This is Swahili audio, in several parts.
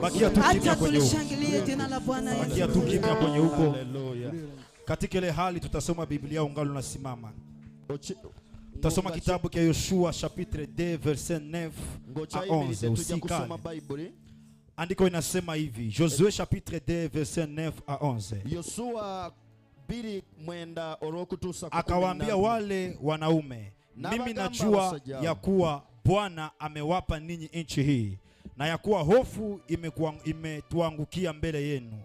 Bakia tu kimya kwenye huko. Bakia tu kimya kwenye huko. Katika ile hali tutasoma Biblia ungali unasimama. Tutasoma kitabu cha Yoshua chapitre 2 verset 9 à 11 usikali. Andiko inasema hivi, Josué chapitre 2 verset 9 à 11. Yoshua 2:9 akawaambia wale wanaume, mimi najua ya kuwa Bwana amewapa ninyi nchi hii, na ya kuwa hofu imetuangukia mbele yenu,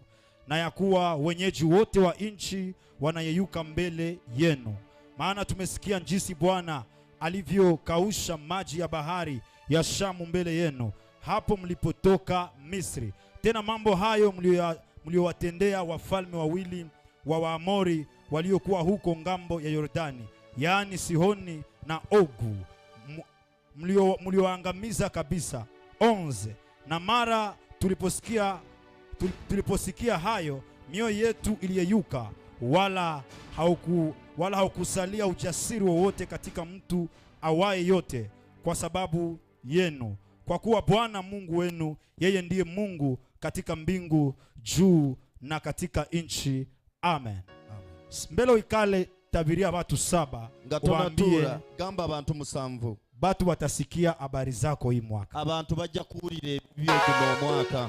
na ya kuwa wenyeji wote wa nchi wanayeyuka mbele yenu. Maana tumesikia jinsi Bwana alivyokausha maji ya bahari ya Shamu mbele yenu hapo mlipotoka Misri. Tena mambo hayo mliowatendea wafalme wawili wa Waamori waliokuwa huko ngambo ya Yordani, yaani Sihoni na Ogu, mlioangamiza kabisa. 11 Na mara tuliposikia hayo, mioyo yetu iliyeyuka, wala haukusalia ujasiri wowote katika mtu awaye yote kwa sababu yenu, kwa kuwa Bwana Mungu wenu yeye ndiye Mungu katika mbingu juu na katika nchi. Amen. Mbele ikale tabiria watu 7 waambie gamba abantu 7 batu watasikia habari zako hii mwaka. Abantu bajja kuwulira byo kuno mwaka.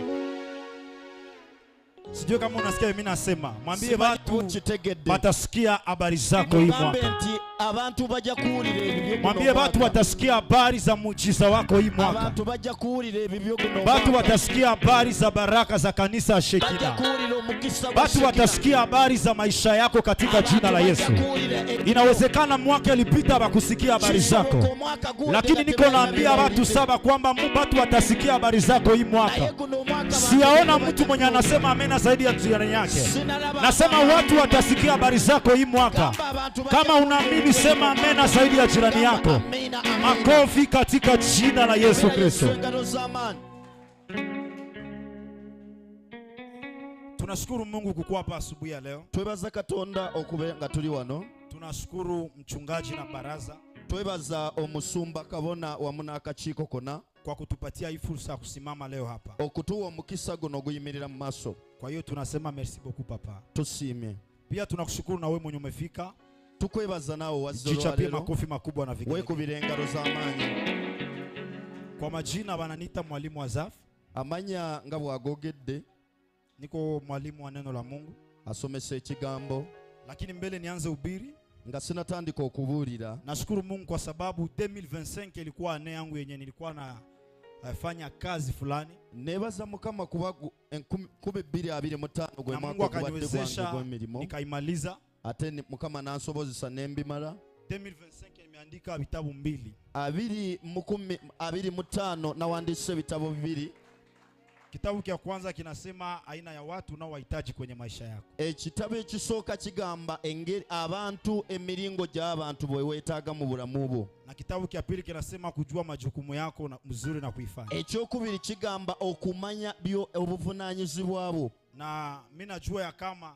Sijui kama unasikia mimi nasema, mwambie watu watasikia habari zako hii mwaka. Abantu bajja kuwulira ebyo. Mwambie watu watasikia habari za muujiza wako hii mwaka. Abantu bajja kuwulira ebyo kuno mwaka. Watu watasikia habari za baraka za kanisa ya Shekina. Watu watasikia habari za maisha yako katika jina la Yesu. Inawezekana mwaka ulipita bakusikia habari zako, lakini niko naambia watu 7 kwamba watu watasikia habari zako hii mwaka. Siyaona mtu mwenye anasema amena zaidi ya jirani yake. Nasema watu watasikia habari zako hii mwaka. Kama unaamini sema amena zaidi ya jirani yako. Makofi katika jina la Yesu Kristo. Tunashukuru Mungu kukuwa hapa asubuhi ya leo. Twebaza Katonda okube nga tuli wano. Tunashukuru mchungaji na baraza. Twebaza omusumba kabona wamu n'akakiiko kona kwa kutupatia hii fursa ya kusimama leo hapa. Okutuwa omukisa guno guyimirira mu maaso. Kwa hiyo tunasema merci beaucoup papa. Tusiimye. Pia tunakushukuru na wewe mwenye umefika. Tukwebaza nao waziro lero. Jichapie makofi makubwa na vigele. Wekubira engalo z'amaanyi. Kwa majina wananiita mwalimu Azaf. Amanya nga bwagogedde. Niko mwalimu wa neno la Mungu. Asomesa ekigambo. Lakini mbele nianze ubiri nga sinatandika okubuulira. Nashukuru Mungu kwa sababu 2025 ilikuwa ane yangu yenye nilikuwa na fanya kazi fulani. Nebaza Mukama kuba 2025 gwe mwaka akaniwezesha nikaimaliza. Ate Mukama nansobozesa nembimala. 2025 nimeandika vitabu 2. 2025 nawandiise vitabu 2. Kitabu kia kwanza kinasema aina ya watu nao wahitaji kwenye maisha yako. Ekitabu ekisooka kigamba engeri abantu emiringo gy'abantu bwe weetaaga mu bulamu bwo. Na kitabu kia pili kinasema kujua majukumu yako na mzuri na kuifanya. Ekyokubiri kigamba okumanya byo obuvunaanyizibwa bwo. Na mimi najua ya kama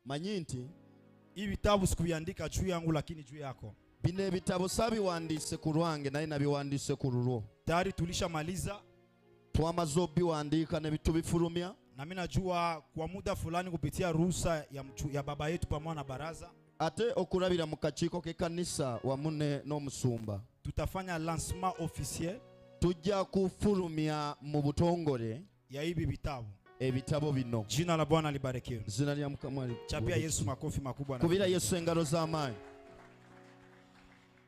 manyi nti hivi vitabu sikuviandika juu yangu lakini juu yako. Bino ebitabo sabiwandiise ku lwange naye nabiwandiise ku lulwo. Tayari tulishamaliza. Twamaze obiwandiika ne bitubifulumya. Na mimi najua kwa muda fulani kupitia ruhusa ya baba yetu pamoja na baraza. Ate okulabira mu kakiiko k'ekkanisa wamu n'omusumba. Tutafanya lancement officiel. Tujja kufulumya mu butongole ya hivi vitabu. Ebitabo bino. Jina la Bwana libarikiwe. Zina lya Mukama. Chapia Yesu makofi makubwa na. Kubira Yesu engalo z'amaanyi.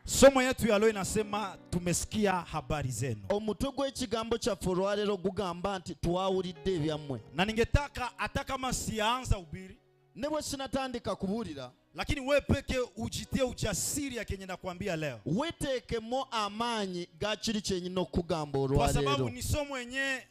Somo yetu ya leo inasema tumesikia habari zenu. Omutwe gw'ekigambo kyaffe olwaleero gugamba nti twawulidde ebyammwe. Na ningetaka hata kama sianza ubiri, ne bwe sinatandika kubuulira, lakini wewe peke ujitie ujasiri ya kenye nakwambia leo. Weteekemo amaanyi ga kiri kyenyina okugamba olwaleero. Kwa sababu ni somo yenye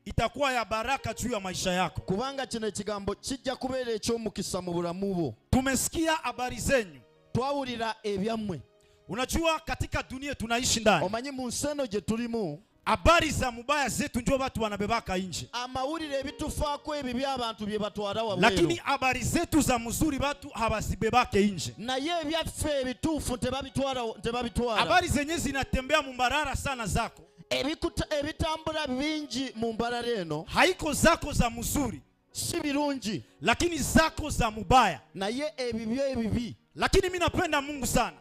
itakuwa ya baraka juu ya maisha yako. Kubanga kino ekigambo kijja kubeera eky'omukisa mu bulamu bwo. Tumesikia habari zenyu. Twawulira ebyammwe. Unajua katika dunia tunaishi ndani. Omanyi mu nseno gye tulimu. Habari za mubaya zetu ndio watu wanabebaka nje. Amawulire ebitufaako ebibi abantu bye batwala wabweru. Lakini habari zetu za mzuri watu habasibebake nje. Naye ebyaffe ebituufu tebabitwala. Habari zenye zinatembea mumbarara sana zako. ebitambula bingi mu mbala leno haiko zako za mzuri, si birungi, lakini zako za mubaya. naye ebibyo ebibi. Lakini mimi napenda Mungu sana.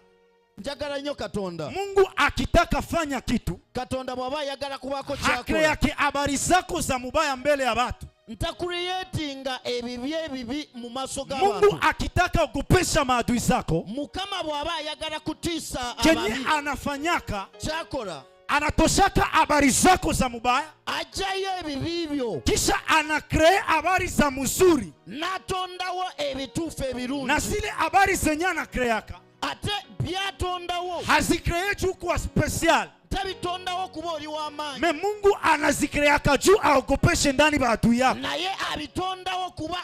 Njagala nnyo Katonda. Mungu akitaka fanya kitu, Katonda bw'aba ayagala kubaako hakre kyakola, yake habari zako za mubaya mbele ya watu. ntakureyetinga ebibi ebibi mu maaso Mungu g'abantu. akitaka ogopesha maadui zako, Mukama bw'aba ayagala kutiisa kenye ababi, anafanyaka kyakola anatoshaka habari zako za mubaya, ajjayo ebibi byo, kisha anakree habari za mzuri, n'atondawo ebituufu ebirungi, na zile habari zenye anakreaka ate byatondawo hazikree juu kwa special, tabitondawo kuba oli w'amaanyi, me Mungu anazikreaka juu aogopeshe ndani ba adui yako. naye abitondawo kuba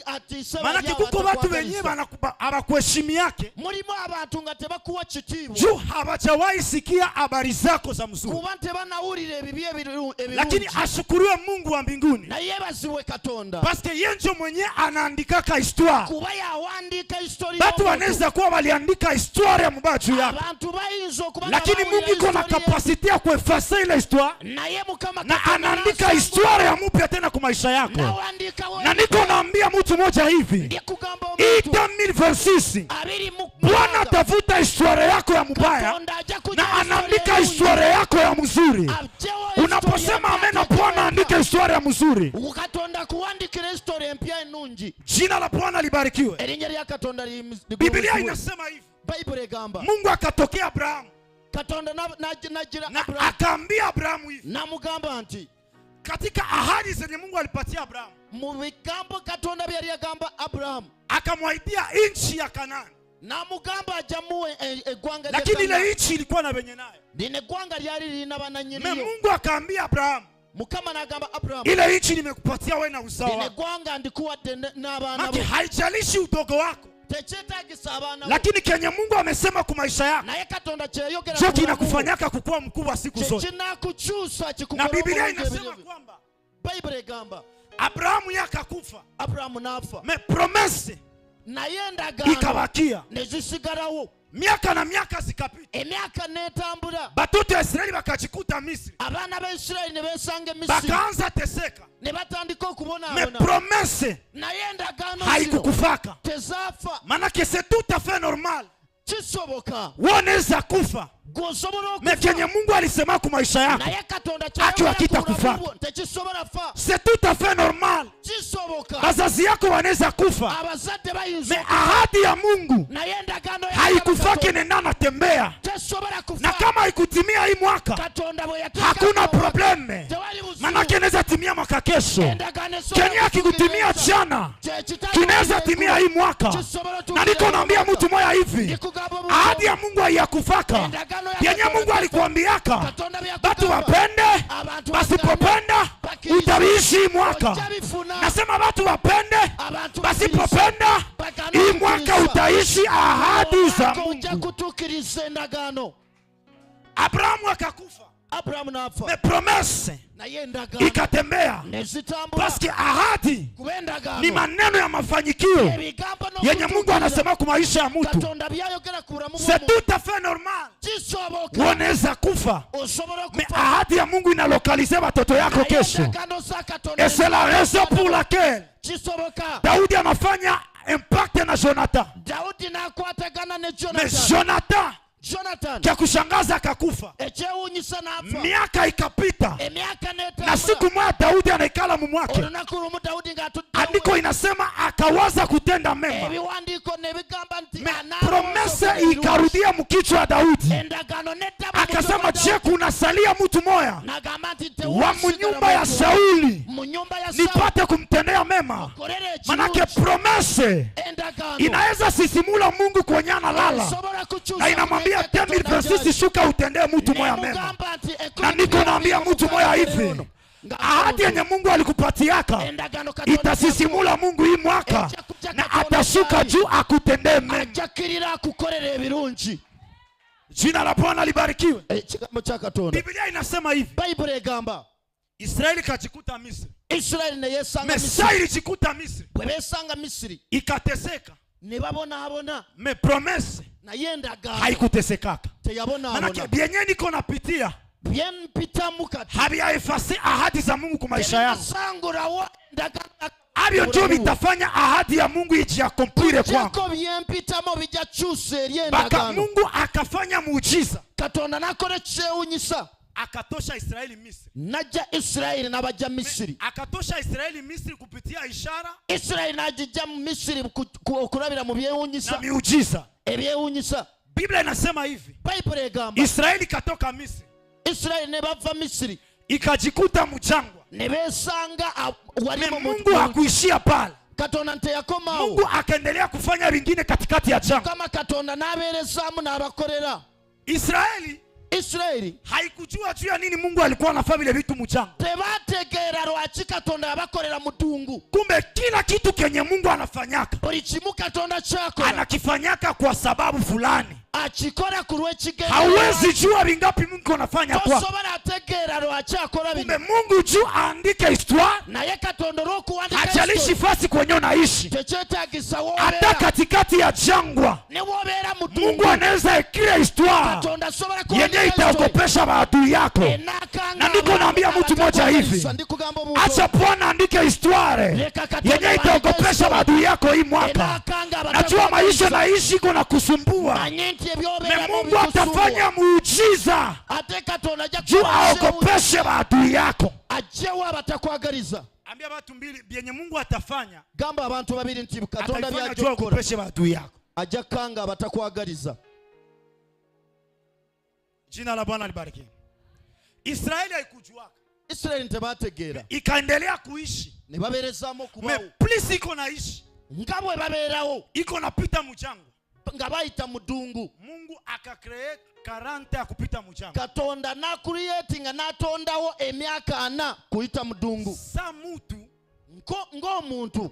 atiise Manake kuko batu benye abakuheshimi yake mulimu abantu nga tebakuwa kitiibwa juu habajawahi sikia habari zako za mzuri, kuba tebanawulira ebibi lakini ebirungi, ashukuriwe Mungu wa mbinguni, naye yeebazibwe Katonda paske yenjo mwenye anaandikaka histoire. kuba yawandiika histori Batu wanaweza kuwa waliandika histoire ya mubaya juu yako, abantu bayinza okuba lakini Mungu iko na kapasite ya kuefase ile histoire naye Mukama na anaandika histoire ya mupya tena kwa maisha yako. Na niko naambia mtu moja hivi, ndikugamba hii omuntu 2026 abiri mu Bwana atavuta histoire yako ya mubaya Katonda ajja kuja na anaandika histoire yako ya mzuri. Unaposema amen na Bwana andike histoire ya mzuri, Katonda kuwandikira histori empya ennungi. jina la Bwana libarikiwe. Erinnya lya Katonda Biblia inasema hivi, Bayibuli egamba Mungu akatokea Abrahamu Katonda najira na Abrahamu akaambia Abrahamu hivi, namugamba nti katika ahadi zenye Mungu alipatia Abrahamu, mu bigambo Katonda byali yagamba Abrahamu, akamwaidia nchi ya Kanaani, namugamba ajamuwe eggwanga lakini ile nchi ilikuwa na benye nayo. lino eggwanga lyali lirina Me bananyiniyo. Mungu akaambia Abrahamu, Mukama n'agamba Abrahamu, ile nchi nimekupatia wewe na uzao lino wako. eggwanga ndikuwadde n'abaana Maki bo, haijalishi udogo wako, tekyetaagisa abaana bo, lakini kenye Mungu amesema kwa maisha yako naye Katonda kyeyogera sio ku bulamu bwo, kinakufanyaka kukuwa mkubwa siku zote. kyekinakukyusa Na kikukola Biblia obulungi inasema ebiryo byo. kwamba Bayibuli egamba Abrahamu yakakufa, Abrahamu n'afa, me promese naye endagaano ikabakia. ne zisigalawo, Miaka na miaka zikapita, emyaka n'etambula, batoto ya Israeli bakajikuta Misri, abaana ba Isirayiri ne beesanga e Misiri, bakaanza teseka. ne batandika Me okubonaabona, promese naye endagaano zino haikukufaka, tezaafa. manake c'est tout à fait normal. Kisoboka Woneza kufa, gw'osobola me kenye okufa, Mungu alisema kwa maisha yako naye Katonda Akiwa kita kyayogera ku kufa. bulamu bwo tekisobola fa. c'est tout à fait normal. Kisoboka Wazazi yako wanaweza kufa, abazadde me bayinza okufa, ahadi ya Mungu naye endagaano ya haikufaki, Katonda nenda natembea, tesobola na kufa. kama haikutimia hii mwaka Katonda bwe yateeka hakuna ku- probleme, tewali buzibu. manake inaweza timia mwaka kesho. Endagaano esobola Kenye akikutimia kutuukiriza. jana Kyekitali kinaweza ekikulu. timia hii mwaka. Kisobola Na tuukiriza niko naambia mwaka. mtu moya hivi, Ndikugamba obuto. ahadi ya Mungu haiyakufaka, Endagaano ya yenye Katonda Mungu alikuambiaka Katonda byakugamba. batu wapende, Abantu basipopenda bakiriza. utabiishi hii mwaka. Ojja bifuna. Nasema batu wapende, Abantu basipopenda bakiriza. hii mwaka utaishi ahadi za Ojja Mungu. kutuukiriza endagaano. Abrahamu akakufa, Abrahamu n'afa, me promese naye endagaano ikatembea, ne zitambula. paske ahadi Kuba endagaano ni maneno ya mafanikio ebigambo yenye Mungu n'okutuukiriza. anasema kwa maisha ya mtu. Katonda byayogera ku bulamu C'est bw'omuntu. tout à fait normal. Kisoboka Wanaweza kufa, osobola me okufa. ahadi ya Mungu inalokalize watoto yako Naye kesho. endagaano za Katonda Et c'est la raison pour laquelle kisoboka Daudi anafanya impact na Jonathan. Daudi n'akwatagana ne Mais Jonathan. Jonathan kia kushangaza akakufa, ekyewuunyisa n'afa, miaka ikapita, emyaka na n'etambula. siku moja Daudi anaikala mumwake. Olunaku lumu Daudi ng'atudde Andiko inasema akawaza kutenda mema, ebiwandiiko ne bigamba nti me anaaba promese okukola ebirungi. ikarudia mkichwa wa Daudi, Endagaano n'edda mu akasema mutima je, gwa Daudi. kunasalia mtu moya N'agamba nti wa tewaasigala munyumba ya muntu Sauli mu nyumba ya Sawuli nipate kumtendea mema. kolera Manake ekirungi. promese Endagaano inaweza sisimula Mungu kwenye analala, esobola kukyusa na inamwambia 2026 shuka utendee mtu moya mema. Nemugamba nti Na niko naambia mtu moya hivi, ahadi yenye Mungu alikupatiaka endagaano Katonda itasisimula Mungu hii mwaka, na atashuka juu akutendee mema. ajakirira akukolera ebirungi. Jina la Bwana libarikiwe. Ekigambo kya Katonda, Biblia inasema hivi, Bayibuli egamba Israeli kajikuta Misri, Isirayiri ne yeesanga Misiri. Mesa ilijikuta Misri Bwe beesanga Misiri ikateseka, ne babonaabona, me promese naye endagaano haikutesekaka. Manake teyabonaabona. byenye niko napitia haviyaefasi ahadi za Mungu kwa maisha yangu. Abyo ndio bitafanya ahadi ya Mungu ijiakomplire kwangu. Baka Mungu akafanya muujiza. Katonda nakore kyewunyisa. Akatosha Israeli Misri. Najja Israeli nabaja Misri. Akatosha Israeli Misri kupitia ishara. Israeli najja Misri okulabira mu byewunyisa. Na miujiza. Ebyewunyisa. Biblia inasema hivi. Bible egamba. Israeli katoka Misri. Israeli ne bava Misri. Ikajikuta mchangwa. Ne besanga walimo Mungu hakuishia pale. Katonda nteyakomao. Mungu akaendelea kufanya vingine katikati ya jangwa. Kama Katonda naberezamu n'abakolera. Israeli haikujua juu ya nini Mungu alikuwa anafanya vile vitu mchanga. Tebategeera lwaki Katonda abakolera mutungu. Kumbe kila kitu kenye Mungu anafanyaka, buli kimu Katonda kyakola, anakifanyaka kwa sababu fulani. Akikola ku lw'ekigenda. Hauwezi jua vingapi Mungu anafanya kwa. Tosobola ategeera lwaki akola bino. Kumbe Mungu juu aandike histoire. Naye Katonda olw'okuwandika histoire. Hajalishi fasi kwenye unaishi. Tekyetaagisa wobeera. Hata katikati ya jangwa. Ne wobeera mutungu. Mungu anaweza ekira histoire. Katonda asobola kuwandika yenye itaogopesha maadui yako. Na niko naambia mtu mmoja hivi. Acha Bwana andike histoire yenye itaogopesha maadui yako hii mwaka. Najua maisha naishi kuna kusumbua. Mungu atafanya muujiza juu aogopeshe maadui yako. Ambia watu mbili byenye Mungu atafanya. Gamba abantu babiri nti Katonda byajja aogopeshe maadui yako. Ajja kanga abatakwagaliza. Jina la Bwana libarikiwe. Israeli haikujuaka. Israeli ntebategeera. Ikaendelea kuishi. Ne baberezamu kubaho. Please iko naishi. Ngabwe babeerawo. Iko napita mchanga. Nga bayita mudungu. Mungu akakreate 40 ya kupita mchanga. Katonda na creating anatondawo emyaka 4 kuita mudungu. Sa mutu ngo muntu.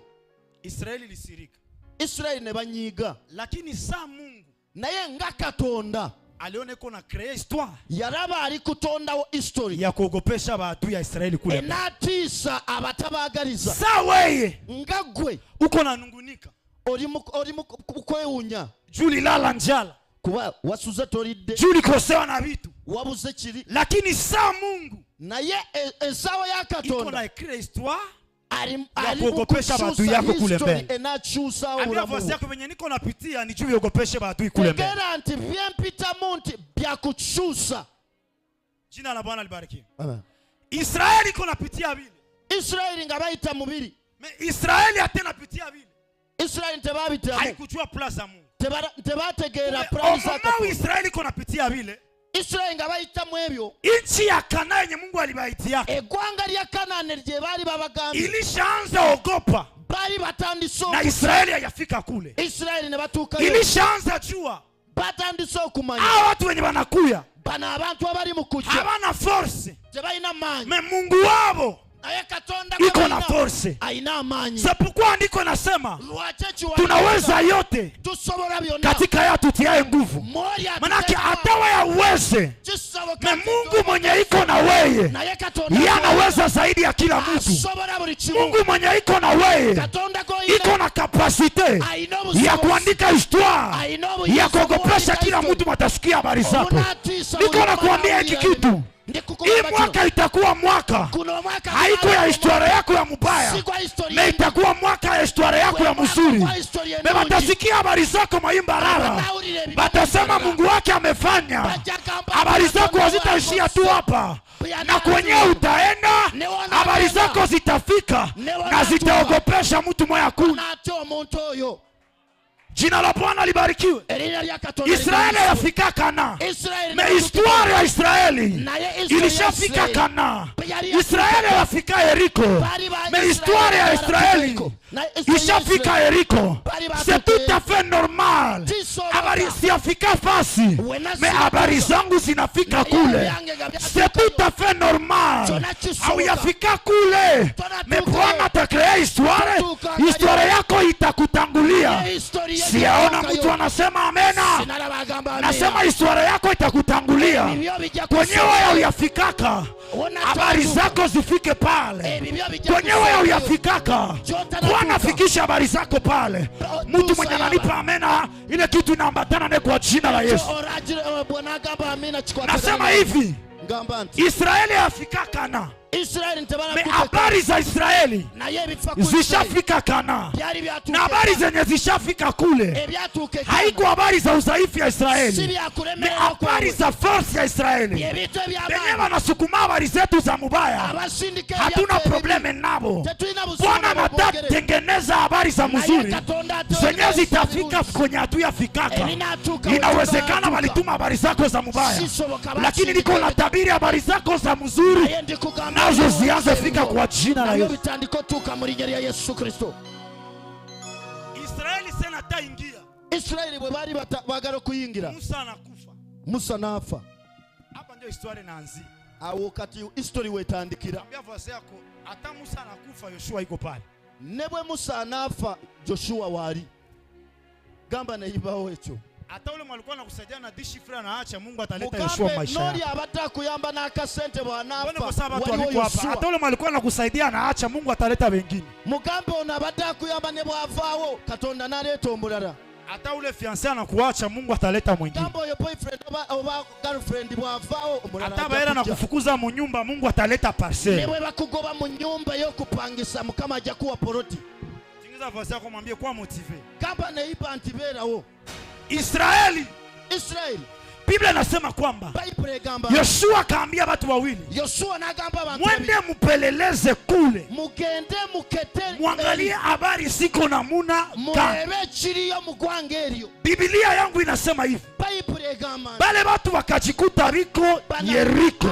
Israeli lisirika. Israeli ne banyiga. Lakini sa Mungu naye nga Katonda alione kona create histoire. Yaraba ali kutondawo history ya kuogopesha watu ya Israeli kule. Enatisa abatabagaliza. Sa weye ngagwe uko na nungunika. Oli kwewunya. Juli lala njala. Kuba wasuze tolidde. Juli kosewa na vitu. Wabuze kiri. Lakini sa Mungu naye esawa ya Katonda iko na create histoire. Kuogopesha maadui yako kule mbele. Ambia voice yako venye niko napitia ni juu yogopeshe maadui kule mbele. Tegera nti byempita munti bya kuchusa. Jina la Bwana libarikiwe. Amen. Israeli iko napitia vile. Israeli nga bayita mubiri. Israeli atena pitia vile. Israeli tebabitamu. Haikujua plus za Mungu. Tebategeera plus za Katonda. Israeli iko napitia vile. Israeli nga bayita mu ebyo. Nchi ya Kanaani yenye Mungu alibaitia. Egwanga lya Kanaani lye bali babagamba. Ilishaanza ogopa. Bali batandisa. Na Israeli hayafika kule. Israeli ne batuuka. Ilishaanza jua. Batandisa okumanya. Hao watu wenye wanakuya. Bana abantu abali mu kujja. Habana force. Tebalina maanyi. Mungu wabo iko na force. Sababu ndiko nasema tunaweza yote katika yeye atutiaye nguvu. Manake hata wewe uweze, na Mungu mwenye iko na wewe yeye anaweza zaidi ya kila mtu. Mungu mwenye iko na wewe iko na kapasite ya kuandika histoire, ya kuogopesha kila mtu matasikia habari zako. Niko nakuambia hiki kitu. Hii mwaka itakuwa mwaka haiko ya historia yako ya mubaya, na itakuwa mwaka ya historia yako ya mzuri. Batasikia habari zako maimbarara, batasema Mungu wake amefanya. Habari zako hazitaishia tu hapa, na kwenye utaenda habari zako zitafika na zitaogopesha mtu moya kuna. Jina la Bwana libarikiwe. Israeli yafika Kana. Na histoire ya Israeli ilishafika Kana. Israeli yafika Yeriko. Na histoire ya Israeli ishafika Yeriko. C'est tout à fait normal. Habari siyafika fasi, me habari zangu zinafika kule. C'est tout à fait normal. Au yafika kule, me Bwana atakrea histoire. Histoire yako itakutangulia. Siyaona mtu anasema amena. Nasema historia yako itakutangulia. Kwenyewe uyafikaka, habari zako zifike pale. Kwenyewe uyafikaka, Bwana fikisha habari zako pale. Mtu mwenye ananipa amena, ile kitu inaambatana naye kwa jina la Yesu. Nasema hivi, Israeli afika Kana. Me habari za Israeli zishafika Kana. Na habari zenye zishafika kule haiko habari za udhaifu ya Israeli. Me habari za force ya Israeli. Benye wanasukuma habari zetu za mubaya hatuna probleme nabo. Bwana anataka tengeneza habari za mzuri zenye zitafika kwenye hatuyafikaka. Inawezekana walituma habari zako za mubaya, lakini niko na tabiri habari zako za mzuri nazo zianze fika kwa jina la Yesu. Israeli sena taingia. Israeli bwe bali bagalo kuyingira. Musa nafa. Hapa ndio historia inaanzia. Awo kati history wetandikira. Ambia vase yako hata Musa anakufa Yoshua iko pale. Nebwe Musa nafa Joshua wali. Gamba na ibao echo. Hata ule mwalikuwa anakusaidia na dishi frana na acha Mungu ataleta Yoshua maisha yako. Nori abata kuyamba na akasente bwanafa. Kwa sababu walikuwa hapa. Hata ule mwalikuwa anakusaidia na acha Mungu ataleta wengine. Mugambe unabata kuyamba ne bwavawo Katonda naleta omulala. Hata ule fiancé anakuacha Mungu ataleta mwingine. Gambo yo boyfriend oba girlfriend bwavawo omulala. Hata baera nakufukuza mu nyumba Mungu ataleta parcelle. Nebwe bakugoba mu nyumba yo kupangisa Mukama aja kuwa poroti. Tingiza vase yako mwambie kwa motivé. Gamba na ipa antiberawo. Israeli. Biblia inasema kwamba Yoshua akaambia watu wawili, mwende mupeleleze kule, mugende mukete, muangalie habari ziko namuna gani. Biblia yangu inasema hivi, bale watu wakajikuta biko Yeriko.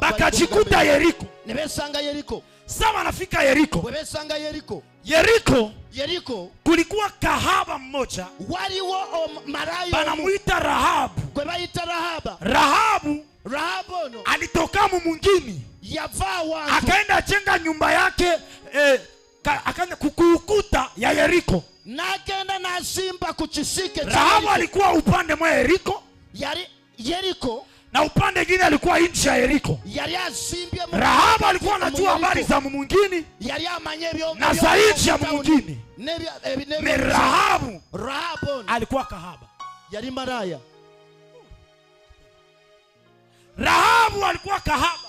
Bakajikuta Yeriko. Sawa anafika Yeriko. Yeriko kulikuwa kahaba mmoja banamuita Rahabu. Rahabu alitoka mumungini akaenda chenga nyumba yake akaenda kukukuta ya Yeriko. Rahabu alikuwa upande mwa Yeriko na upande mwingine alikuwa nje ya Yeriko. Rahabu alikuwa anajua habari za mwingine na zaidi ya mwingine. Rahabu alikuwa kahaba. Rahabu alikuwa kahaba.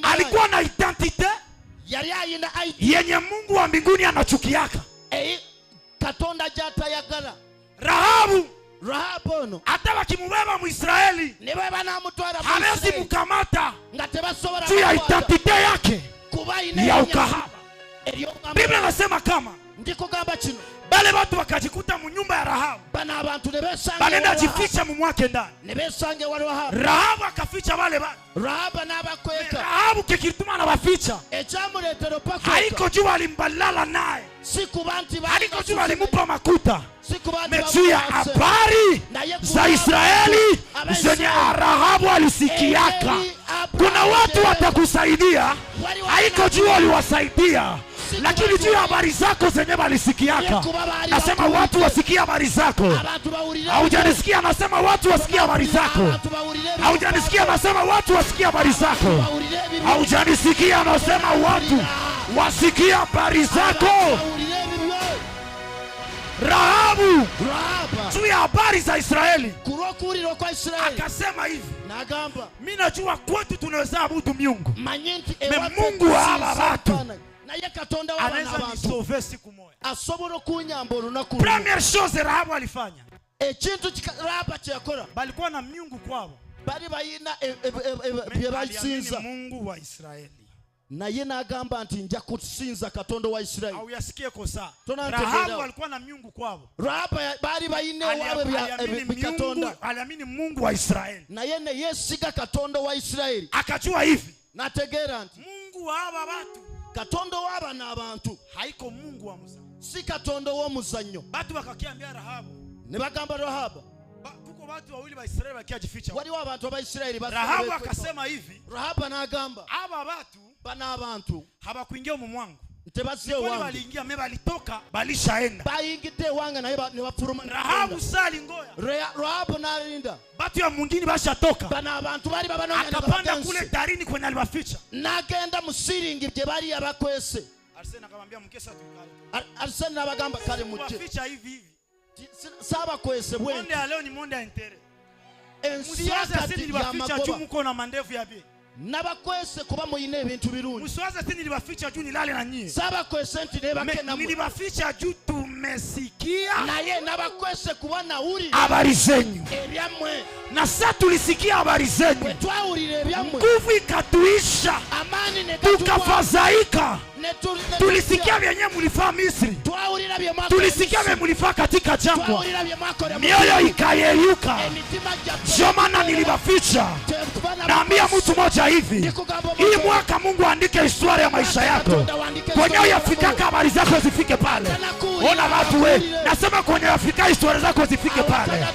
Alikuwa na identite yenye Mungu wa mbinguni anachukiaka. Rahabu hata wakimubeba Mwisraeli hawezi mukamata juu ya identite yake ya ukahaba. Biblia inasema kama bale watu wakajikuta mu nyumba ya Rahabu, balenda jificha mu mwake ndani. Rahabu akaficha wale watu. Rahabu kikituma na waficha haiko juu alimbalala naye, haiko juu alimupa makuta, juu ya habari za Israeli zenye Rahabu alisikiaka. Kuna watu watakusaidia, haiko juu waliwasaidia, lakini juu ya habari zako zenye walisikiaka. Nasema watu wasikia habari zako. Haujanisikia? Nasema watu wasikia habari zako. Haujanisikia? Nasema watu wasikia habari zako. Haujanisikia? Nasema watu wasikia habari zako. Rahabu juu ya habari za Israeli akasema hivi, mimi najua kwetu tunaweza abudu miungu, Mungu wa hawa watu anaweza nisauve siku moja. Première chose Rahabu alifanya, balikuwa na miungu kwao, aliamini Mungu wa Israeli. Na yena agamba anti nja kusinza Katonda wa Israeli. Au yasikie kosa. Rahabu alikuwa na miungu kwao. Rahabu bali bayine wabe Katonda. Aliamini Mungu wa Israeli. Na yene yesiga Katonda wa Israeli. Akajua hivi, nategera anti Mungu wa aba watu, Katonda waba na abantu haiko Mungu wa muzanyo. Si Katonda wa muzanyo. Batu bakakiambia Rahabu. Ne bagamba Rahabu. Kuko watu wawili wa Israeli wakiajificha. Wali wabantu wa Israeli basi. Rahabu akasema hivi, Rahabu anagamba aba watu bana abantu habakuingia mu mwangu. Ntebasiye wangu. Waliingia mimi balitoka balishaenda. Baingite wanga na ne bafuruma. Rahabu sali ngoya. Rahabu nalinda. Batu ya mwingine bashatoka. Bana abantu bali babanonya akapanda kule darini kwenye alibaficha. Nagenda musiringi bye bali abakwese. Arsene akamwambia mkesa tukale. Arsene nabagamba kale muje. Waficha hivi. Saba kwese bwe. Monde ya leo ni monde ya intere. Ensiaka ati waficha juu mko na mandevu ya bi. Nabakwese kuba muyine ebintu birungi. Muswaza ati nilibaficha juu nilale na nyie. Saba kwese nti nebake na nilibaficha juu tumesikia. Na ye nabakwese kuba na uri. Habari zenyu. Ebyamwe. Na sasa tulisikia habari zenyu. Twaulire ebyamwe. Nguvu ikatuisha. Amani ne tukafadhaika. Tulisikia vyenye mlifaa Misri. Tulisikia vyenye mlifaa katika jangwa. Mioyo ikayeyuka. Ndio maana nilibaficha. Naambia mtu mmoja hivi, hii mwaka Mungu andike historia ya maisha yako. Kwenye yafikaka habari zako zifike pale. Ona watu we, nasema kwenye yafika historia zako zifike pale.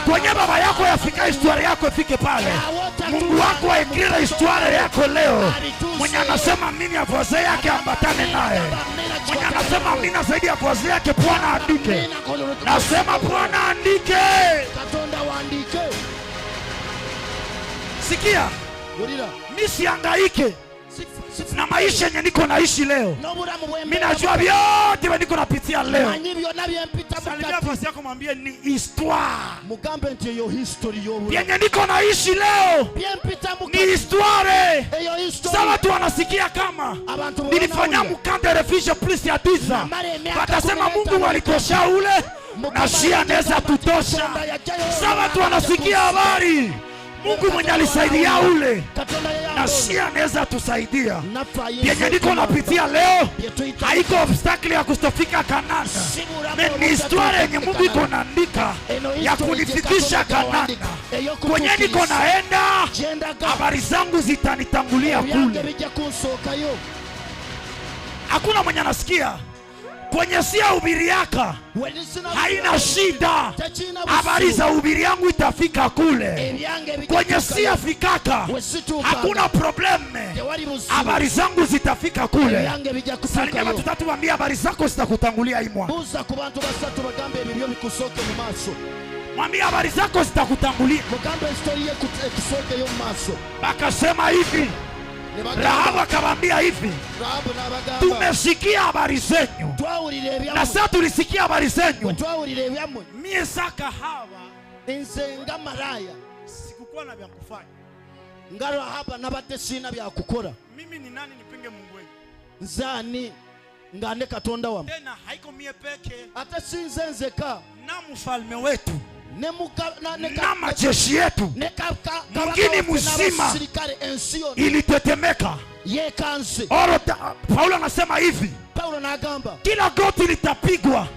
Kwenye baba yako yafika historia yako ifike pale. Mungu wako aikira historia yako leo. Mwenye anasema mimi ya voze yake ambatane naye. Mwenye anasema mimi na zaidi ya voze yake Bwana andike. Nasema Bwana andike. Sikia, mimi sihangaike na maisha yenye niko naishi leo. Mimi najua vyote niko napitia leo. Salimia fasi yako mwambie ni histoire. Mugambe nti yo history yo. Yenye niko naishi leo ni histoire. Sasa watu wanasikia kama nilifanya mkanda refugee plus ya 10 ans. Watasema Mungu walikosha ule na shia anaweza tutosha. Sasa watu wanasikia habari Mungu mwenye alisaidia ule na shia anaweza tusaidia. Yenye niko napitia leo haiko obstacle ya kustofika Kanana. Ni histoire yenye Mungu iko naandika ya kunifikisha Kanana. Kwenye niko naenda habari zangu zitanitangulia kule. Hakuna mwenye anasikia kwenye sia ubiri yaka haina shida. Habari za ubiri yangu itafika kule. Kwenye sia fikaka hakuna probleme. Habari zangu zitafika kule. Salimia watu tatu waambie habari zako zitakutangulia imwa. Mwambie habari zako zitakutangulia. Bakasema hivi. Rahabu akamwambia hivi, tumesikia habari zenyu. Na sasa tulisikia habari zenyu. Mie saka hawa nzenga maraya sikukuwa na vya kufanya. Ngaro hapa nabate sina vya kukora. Mimi ni nani nipinge Mungu wetu? Nzani ngane katonda wa. Tena haiko mie peke. Hata sinzenzeka na mfalme wetu. Na majeshi yetu mwingine mzima ilitetemeka. Paulo anasema hivi, kila goti litapigwa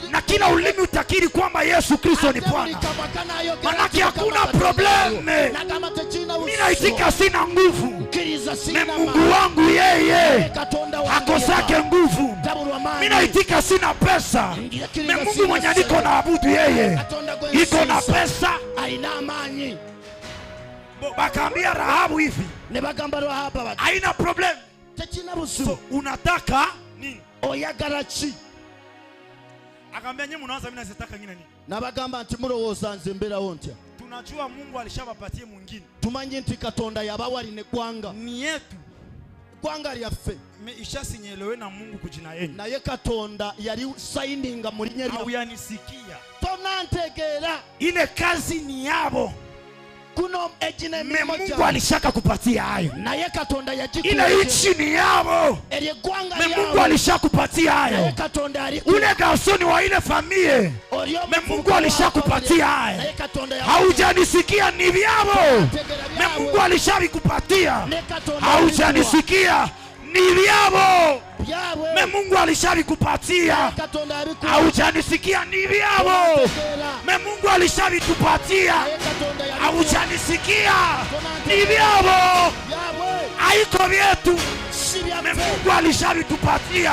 na kila ulimi utakiri kwamba Yesu Kristo ni Bwana. Manake hakuna probleme. Mimi naitika sina nguvu, ni Mungu wangu yeye hakosake nguvu. Mimi naitika sina pesa, ni Mungu mwenye niko na abudu yeye iko na pesa. Bakaambia Rahabu hivi, haina problem. So, unataka nini? Oyagarachi. Akaambia nyinyi mnaanza mimi nasitaka ngine nini? Nabagamba nti murowoza nze mbera ontya. Tunajua Mungu alishabapatie mwingine. Tumanyi nti Katonda yabawali ne gwanga. Ni yetu. Gwanga lyaffe. Ishasinyelewe na Mungu kujina yenu. Na ye Katonda yali signinga mu linnya lya. Au yanisikia. Tonantegeera. Ile kazi ni yabo. Kuno ejine Mungu alishaka kupatia hayo. Na ye Katonda yajikuwa. Ile nchi ni yabo. Mungu alishakupatia hayo. Ule gasoni wa ile familia Mungu alishakupatia hayo. Haujanisikia ni vyabo. Mungu alishabikupatia. Haujanisikia ni vyabo. Mungu alishabikupatia. Haujanisikia ni vyabo. Mungu alishabikupatia. Haujanisikia ni vyabo. Haiko vyetu. Mungu alishabitupatia.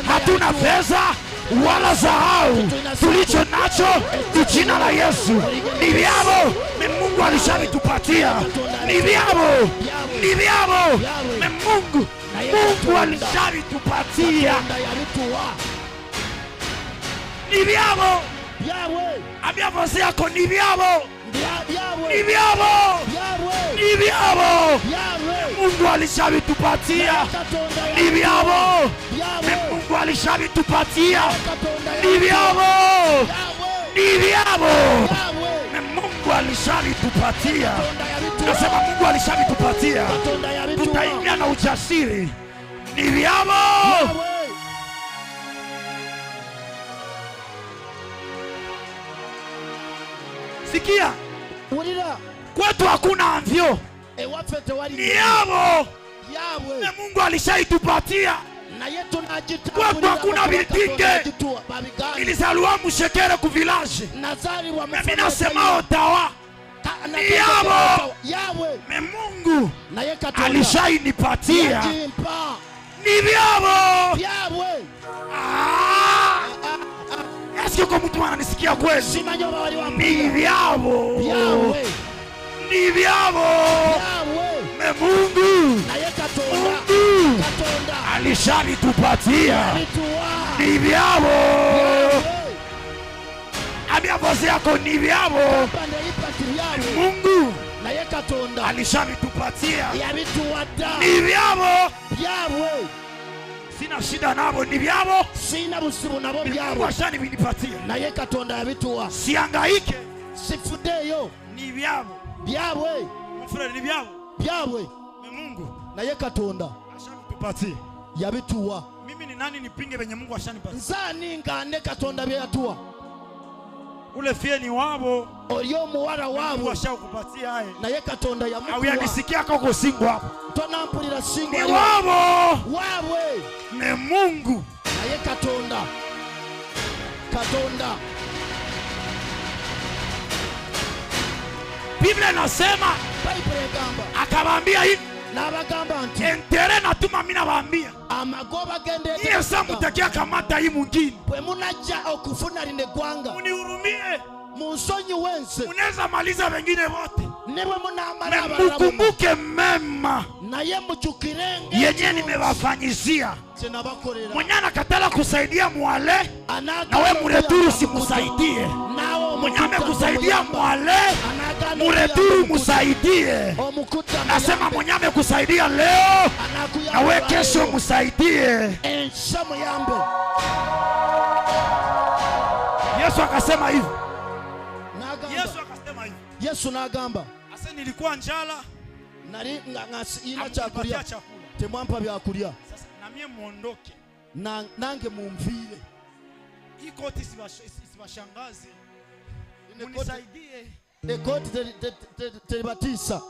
Hatuna pesa wala dhahabu, tulicho nacho ni jina la Yesu. Ni vyabo. Mungu alishabitupatia. Ni vyabo. Ni vyabo. Mungu alishabitupatia. Ni vyabo. Ambia vosi yako ni vyabo. ni vyabo, ni vyabo. Mungu alishavitupatia, ni vyabo. Mungu alishavitupatia, ni vyabo, ni vyabo. Mungu alishavitupatia, nasema Mungu alishavitupatia, tutaingia na ujasiri, ni vyabo. Sikia, kwetu hakuna amvyo, ni yabo. Na Mungu alishaitupatia. Kwetu hakuna vitinge, ilizaliwa Mushekere ku village. Mimi nasema Ottawa, ni yabo. Na Mungu alishainipatia, ni vyabo. Eske kwa mtu ananisikia kweli? Ni vyabo, ni vyabo. Me Mungu alishavitupatia, ni vyabo. Ambia bosi yako ni vyabo. Mungu alishavitupatia, ni vyabo. Sina shida nabo, ni vyabo. Sina busibu nabo byabo. Mungu ashanipatia, naye Katonda yabituwa. Siangaike, sifudeyo, ni vyabo. Byabwe, mon frère, ni vyabo. Byabwe. Mungu naye Katonda ashanipatia, yabituwa. Mimi ni nani nipinge venye Mungu ashanipatia? Nzani ngane Katonda byatuwa. Ule fie ni wabo, olio muwara wabo. Mungu ashakupatia haye, naye Katonda yamukuwa. Au yanisikia kako singo hapo. Tonampulira singo. Ni wabo. Wabwe. Ni Mungu. Naye Katonda. Katonda. Biblia inasema, Bible gamba, akawaambia hivi, na bagamba nti entere natuma mimi nawaambia, amagoba gende niye samutakia kamata hii mwingine. Bwe munajja okufuna linde gwanga, munihurumie, munsonyi wense. Munaweza maliza wengine wote, nebwe munamala abalala. Mukumbuke mema naye mujukirenge yenye nimewafanyizia. Mwenye anakatala kusaidia mwale, na we mureturu simusaidie. Mwenye amekusaidia mwale, mureturu musaidie. Nasema mwenye amekusaidia leo, na we kesho musaidie. Yesu akasema hivi. Yesu nagamba, asa nilikuwa njala, nali ina chakulia, temwampa byakulia. Sasa na mie muondoke, nange mumvile. Hii koti sibashangaze, munisaidie. Ekoti telibatisa.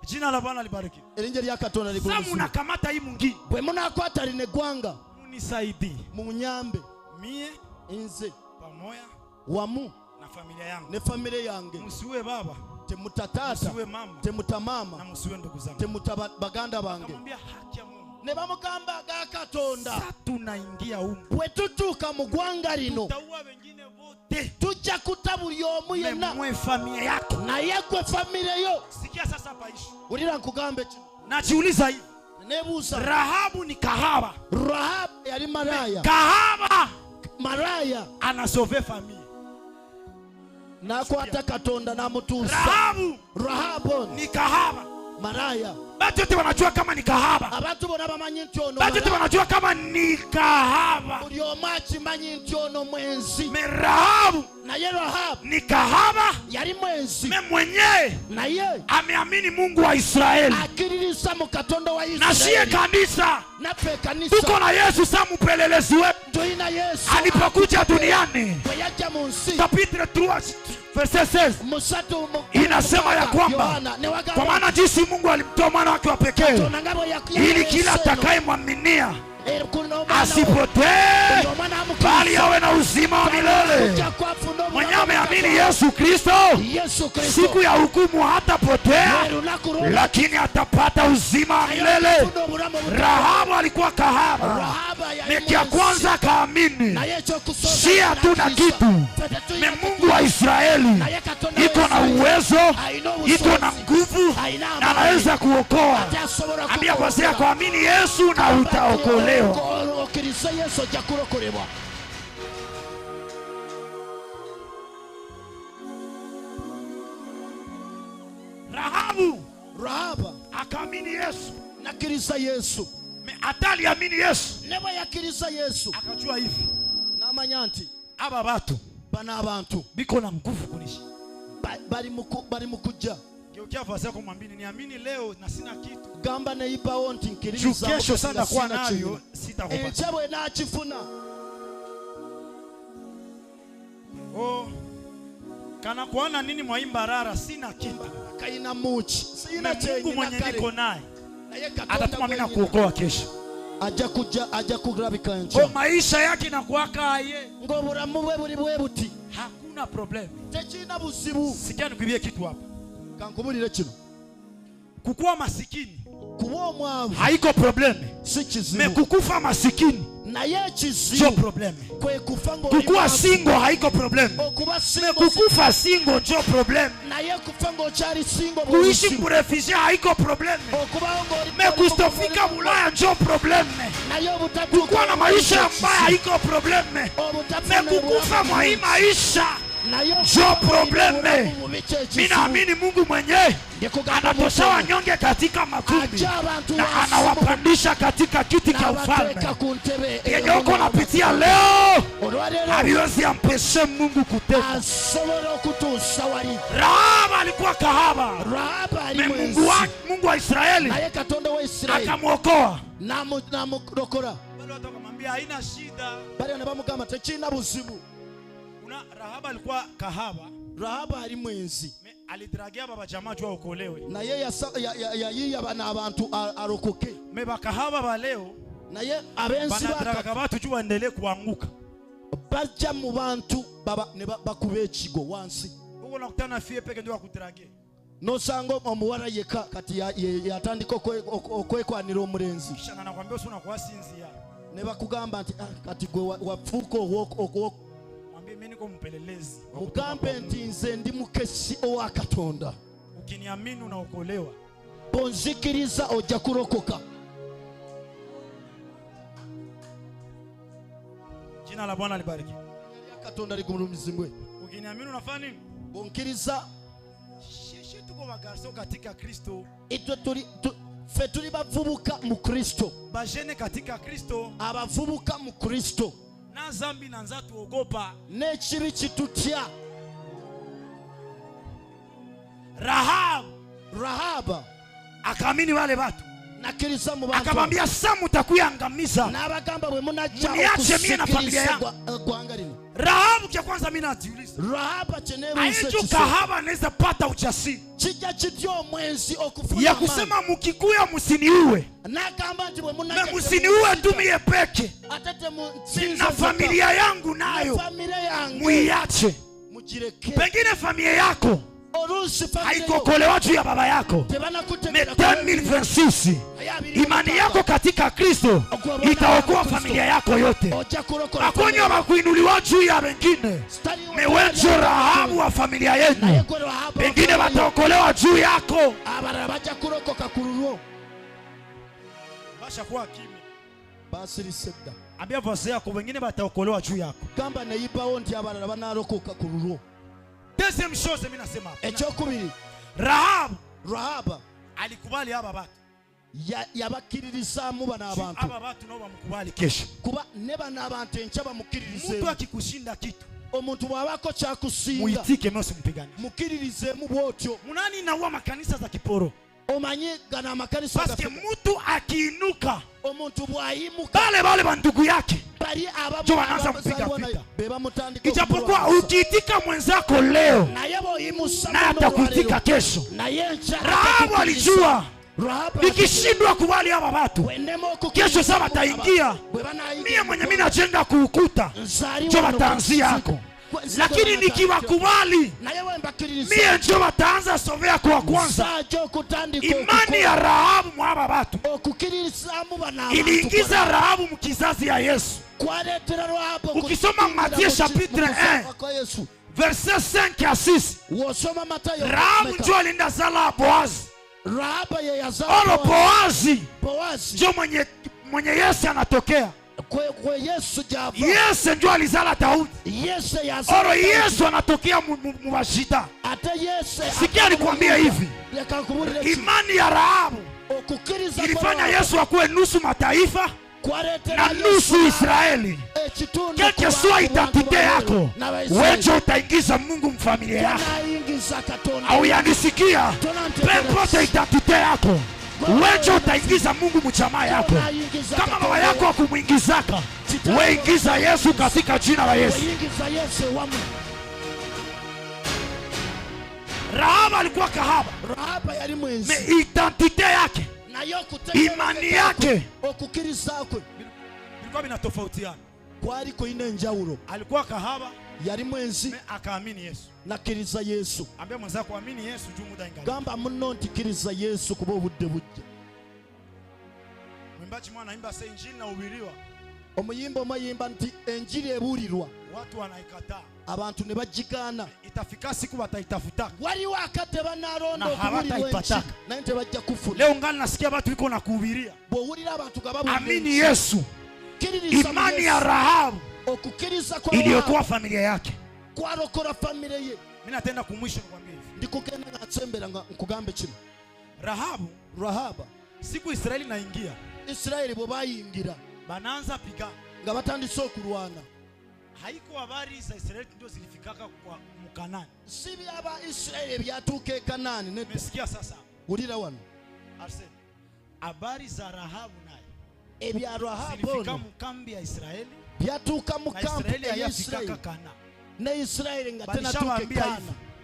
Jina la Bwana libariki. Elinje lya Katonda libariki. Sasa munakamata hii mwingine, bwe munakwata line gwanga, munisaidie. Munyambe mie inze pamoja wamu na familia yangu, ne familia yange. Musiwe baba, temutatata, musiwe mama, temutamama, na musiwe ndugu zangu, temutabaganda bange. Akamwambia haki ya Mungu. Ne bamugamba ga Katonda, sasa tunaingia huko, bwe tutuka mu gwanga lino, tutaua wengine wote, tujja kutabuli omu yenna, mwe familia yako na yekwe familia yo. Sikia sasa hapa ishi, ulira nkugambe kino, najiuliza hivi, nebuusa. Rahabu ni kahaba. Rahabu yali maraya. Kahaba maraya anasove familia, nakwata Katonda namutusa. Rahabu ni kahaba, maraya. Batu wote wanajua kama ni kahaba. Abantu bona bamanyi nti ono. Batu wote wanajua kama ni kahaba. Buli omu akimanyi nti ono mwenzi. Me Rahabu naye Rahabu ni kahaba, yali mwenzi. Me mwenyewe naye ameamini Mungu wa Israeli, akiririsa mu Katonda wa Israeli. Na siye kanisa, nafe kanisa, tuko na Yesu sa mpelelezi wetu. Tuina Yesu alipokuja duniani, yaja mu nsi. Chapitre 3 verset 16 inasema ya kwamba, kwa maana jinsi Mungu alimtoa mwana wake wa pekee, ili kila atakayemwaminia asipotee bali awe na uzima wa milele. Mwenye ameamini Yesu Kristo, siku ya hukumu hatapotea, lakini atapata uzima wa milele. Rahabu alikuwa kahaba, meki ya kwanza akaamini. Si hatuna kitu, me Mungu wa Israeli iko na uwezo, iko na nguvu, na anaweza kuokoa. Ambia kwa sasa kuamini Yesu na utaokolewa. Yesu jakurokolewa. yakiriza Yesu atali amini Yesu nebo yakiriza Yesu akajua hivi namanya nti aba batu bana abantu biko na nguvu kunishi bari mukujja geukia vazi yako mwambie niamini leo na sina kitu gamba neiba wonti nkiriza kesho sana kwa nayo sitakupa echawe na chifuna kana kuona nini mwaimbarara sina kitu kaina muchi sina chenye Mungu mwenye niko naye atatuma mimi nakuokoa kesho aja kugrabika nje maisha yake na kuaka aye ngo buramu bwe buri bwe buti hakuna problem techina busibu sikia nikwibie kitu hapa kankubulire kino kukuwa masikini kuwa mwavu haiko problem si kizibu mekukufa masikini na ye kizibu sio problem kwe kufango kukuwa single haiko problem mekukufa single ndio problem na ye kufango chari single kuishi mrefugee haiko problem mekustofika Ulaya ndio problem na yo butatu kukuwa na maisha mbaya haiko problem mekukufa mwa hii maisha ndio problem. Mimi naamini Mungu mwenyewe anatosha wanyonge katika makundi na anawapandisha katika kiti cha ufalme. Yenye uko napitia leo haviwezi ampeshe Mungu kutenda. Rahab alikuwa kahaba, Mungu wa Israeli akamwokoa. Bado akamwambia haina shida. Bali anabamugamba tekina buzibu. Rahab alikuwa kahaba. Rahab ali mwenzi. Alidragia baba jamaa jua okolewe. Na yeye ya bana abantu arokoke. Meba kahaba ba leo. Na ye abenzi banadraga abantu jua endelee kuanguka. Baja mu bantu baba ne bakube ekigo wansi. Uko nakutana fie peke ndio akudrage. No sango omuwara yeka kati yatandika okwekwanira omulenzi. Kisha nakwambia usuna kwasinzia. Ne bakugamba nti kati gwe wafuko okwo mimi niko mpelelezi. Mugambe nti nze ndi mukesi owa Katonda. Ukiniamini unaokolewa. Bonzikiriza ojja kurokoka. Jina la Bwana libariki. Katonda ligumulumizimwe. Ukiniamini unafanya nini? Bonkiriza. Sisi tuko bagarso katika Kristo. Fe tuli bavubuka mu Kristo. Bajene katika Kristo. Abavubuka mu Kristo. Na zambi nanza tuogopa. Nechibi kitutya. Rahab akaamini wale watu. Nakiriza mu bantu. Akamwambia sasa mtakuangamiza. Na abagamba bwe munacha niache na familia yangu. Rahab kwa kwanza mimi najiuliza. Rahab chenero hicho kahaba anaweza pata ujasiri. Chija chityo mwenzi okufuna ya kusema mukikuya musiniue. Nagamba nti bwe munacha musiniue tu mie peke. Atate na familia yangu nayo. Familia yangu. Muiache. Mujireke. Pengine familia yako haikokolewa juu ya baba yako. 2026 imani yako katika Kristo itaokoa familia yako yote. Akonyo bakuinuliwa juu ya wengine. Mewenjo Rahabu wa familia yenu. Pengine bataokolewa juu yako. Abarabaja kurokoka kururuo. Basha kuwa kimi. Basi liseda. Ambia voice yako wengine bataokolewa juu yako. Kamba neiba onti abaraba narokoka kururuo. Deuxième chose mimi nasema hapa. Ekyokubiri. Rahab alikubali aba batu. Yabakiririza mu bana abantu. Aba batu nabo bamukubali kesho. Kuba ne bana abantu enchaba mukiririze. Mtu akikushinda kitu. Omuntu bwabako kyakusinga. Muitike mose mpigani. Mukiririze mu bwotyo. Munani naua makanisa za kiporo. Omanye gana makanisa za kiporo. Parce que mtu akiinuka. Omuntu bwayimuka. Bale bandugu yake. Bali aba jo wanaanza kupiga vita. Beba mutandika. Ijapokuwa ukiitika mwenzako leo. Na yebo imusa. Na atakuitika kesho. Na yencha. Rahab alijua. Nikishindwa kubali aba watu. Kesho sasa wataingia. Mimi mwenye mimi najenga kuukuta. Jo wataanzia yako. Lakini nikiwakubali mie ndio wataanza sovea kwa kwanza. Imani ya Rahabu mwaba watu iliingiza Rahabu mkizazi ya Yesu. Ukisoma Matthieu chapitre 1 verset 5 à 6, Rahabu ndio alinda zala Boazi. Olo Boazi ndio mwenye Yesu anatokea. Yesu ndio alizala Daudi. Oro Yesu anatokea mubashida. Sikia nikwambia hivi. Imani ya Rahabu ilifanya Yesu akuwe nusu mataifa na nusu Israeli. Keke swa identite yako, wewe utaingiza Mungu mfamilia yako. Au yanisikia? Pepote identite yako, wewe utaingiza Mungu mjamaa yako. Kama baba yako akumuingizaka, wewe ingiza Yesu katika jina la Yesu. Rahaba alikuwa kahaba. Rahaba yali mwenzi. Identite yake, imani yake ilikuwa binatofautiana. Kwari ko ine njawulo. Alikuwa kahaba, yali mwenzi, akaamini Yesu. Nakiriza Yesu. Ambia mwenzako amini Yesu juu muda ingali. Gamba muno ntikiriza Yesu kubo budde bujja. Mwimbaji mwana imba se injili na ubiriwa. Omuyimbo mayimba nti enjili ebuulirwa. Watu wanaikataa. Abantu ne bajigana. Itafika siku bataitafuta. Wali wakati banarondo kubuulirwa na nte bajja kufuna. Leo ngali nasikia watu biko na kuhubiria. Bohulira abantu gababu. Amini Yesu. Imani ya Rahabu okukiriza kwa iliyokuwa familia yake. Kwarokora familia ye. Mimi natenda kumwisho nikwambie hivi. Ndikugenda ngatsembera nkugambe kino. Rahaba siku Israeli naingia. Israeli bo bayingira. Bananza piga. Nga batandise okulwana. Haiko habari za Israeli ndio zilifikaka kwa Mkanani. Sibi aba Israeli byatuke Kanani ne. Umesikia sasa? Ulira wano. Arsene. Habari za Rahabu naye. Ebya Rahabu zilifika mkambi ya Israeli. Byatuka mukambi ya Israeli. Na Israeli nga tena tuke Kana.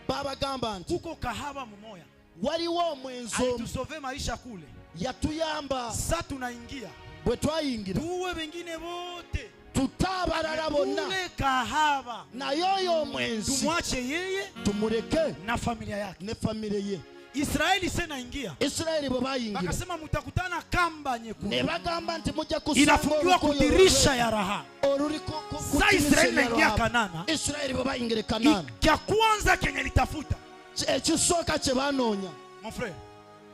Baba gamba nti kuko kahaba mumoya. Waliwo mwenzo. Alitusove maisha kule. Yatuyamba. Sasa tunaingia. Bwe twayingira. Tuwe wengine wote. Tutabarara bonna. Ule kahaba. Na yoyo mwenzi. Tumwache yeye. Tumureke. Na familia yake. Ne familia ye. Israeli sena ingia. Israeli bo bayingira. Bakasema mutakutana kamba nyekundu. Ne bagamba nti mujja kusanga. Inafungiwa kudirisha ya Rahabu. Sasa Israeli naingia Kanana. Israeli bo bayingira Kanana. Kia kwanza kenye litafuta. Ekisoka kye banonya. Mon frère,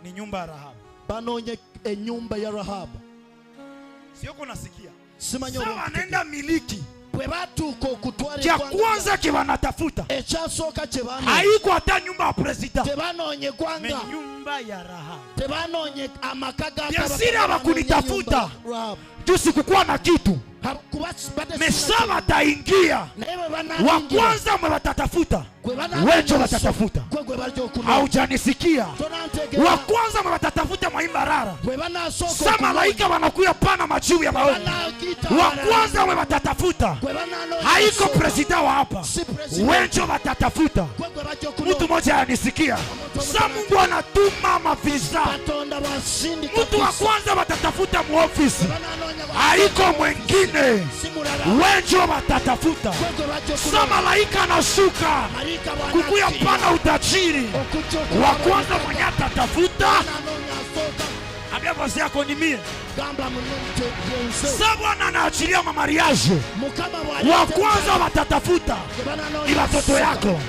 ni nyumba ya Rahabu. Banonye enyumba ya Rahabu. Sio kunasikia. Simanyo. Sawa nenda miliki. Bwe batuko kutwala kia kwanza kye banatafuta. Ekyasoka kye banonya. Haiko hata nyumba ya president. Tebanonye gwanga. Nyumba ya Rahabu. Tebanonye amakaga biasiri abakunitafuta. Jusi kukuwa na kitu. Mesama taingia. Wa kwanza mwe watatafuta. Wecho watatafuta. Haujanisikia. Wa kwanza mwe watatafuta mwaimba rara. Sama laika wanakuya pana majiu ya maoni. Wa kwanza mwe watatafuta. Haiko presida wa hapa. Wecho watatafuta. Mtu moja anisikia. Sa Mungu anatuma mafisa. Mtu wa kwanza watatafuta muofisi. Haiko mwengine. Wecho watatafuta. Sa malaika anashuka kukuya pana utajiri. Wa kwanza mwenye atatafuta. Ambia bosi yako ni mie. Sa Bwana anaachilia mamariaje. Wa kwanza watatafuta ni watoto yako.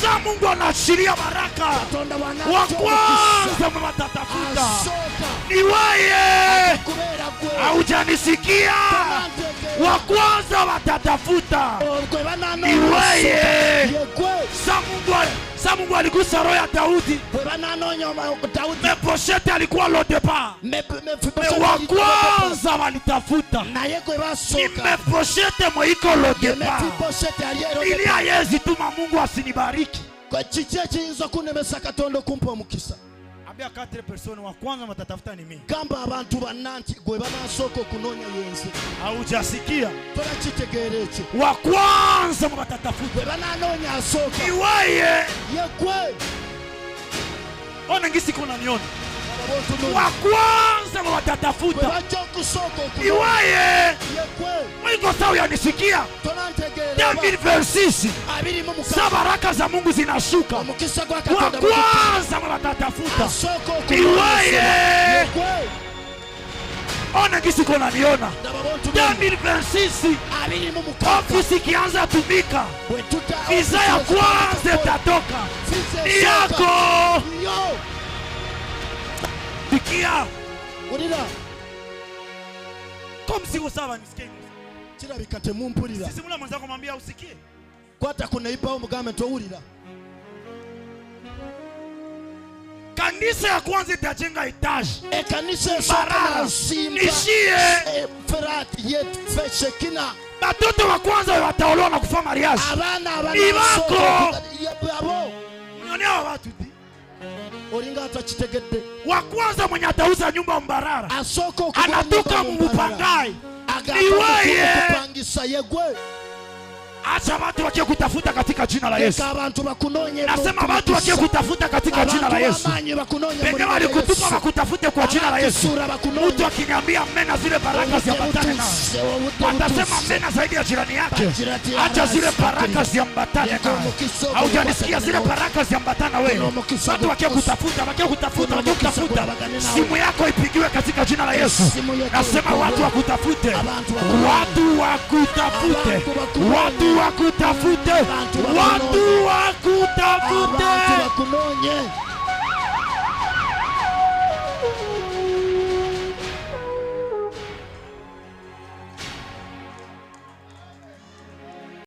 Sa Mungu anaachilia baraka. Wa kwanza watatafuta ni wewe. Haujanisikia? Wa kwanza watatafuta ni wewe. Sa Mungu aligusa roho ya Daudi. Meposhete alikuwa lo départ. Wa kwanza walitafuta ni Meposhete mweiko lo départ. Ili ayezi tuma Mungu asinibariki. Kwa chiche chinzo kunemesa Katonda kumpa omukisa. Ambia 4 personnes wa kwanza watatafuta ni mimi. Kamba abantu bananti gwe banasoko kunonya yenzi. Haujasikia? Tola kitegereche. Wa kwanza watatafuta. Gwe bananonya asoka. Ni wewe. Yekwe. Ona ngisi kuna niona. Wa kwanza watatafuta. Gwe bacho kusoko. Ni wewe. Yekwe. Mwiko sawa yanisikia? Tola ntegereba. 2026. Sa baraka za Mungu zinashuka. Wa kwanza watatafuta ni wewe. Ona ngisi kuna niona. 2026 ofisi kianza tumika. Visa ya kwanza itatoka. Ni yako. Sikia. Ulira. Comme si usawa nisikie. Chira bikate mumpulira. Sisi mula mwanza kumwambia usikie. Kwata kuna ipa omugambe to ulira. kanisa ya kwanza itajenga etaji. Ekanisa soka simba. Nishie. Ferati yet feshekina. Batoto wa kwanza wataolewa na kufa mariage. Abana ibako. Yabo. Unionea watu di. Oringa atachitegede. Wa kwanza mwenye atauza nyumba Mbarara. Asoko anatoka Mupangai. Iweye. Kupangisa yegwe. Acha watu wakie kutafuta katika jina la Yesu. Nasema watu wakie kutafuta katika jina la Yesu. Pengine walikutupa wakutafute kwa jina la Yesu. Mtu akiniambia mena zile baraka ziambatane nao, atasema mena zaidi ya jirani yake. Acha zile baraka ziambatane nao. Haujanisikia? Zile baraka ziambatana wewe. Watu wakie kutafuta, wakie kutafuta, wakie kutafuta. Simu yako ipigiwe katika jina la Yesu. Nasema watu wakutafute. Watu wakutafute. Watu wakutafute. Watu wakutafute.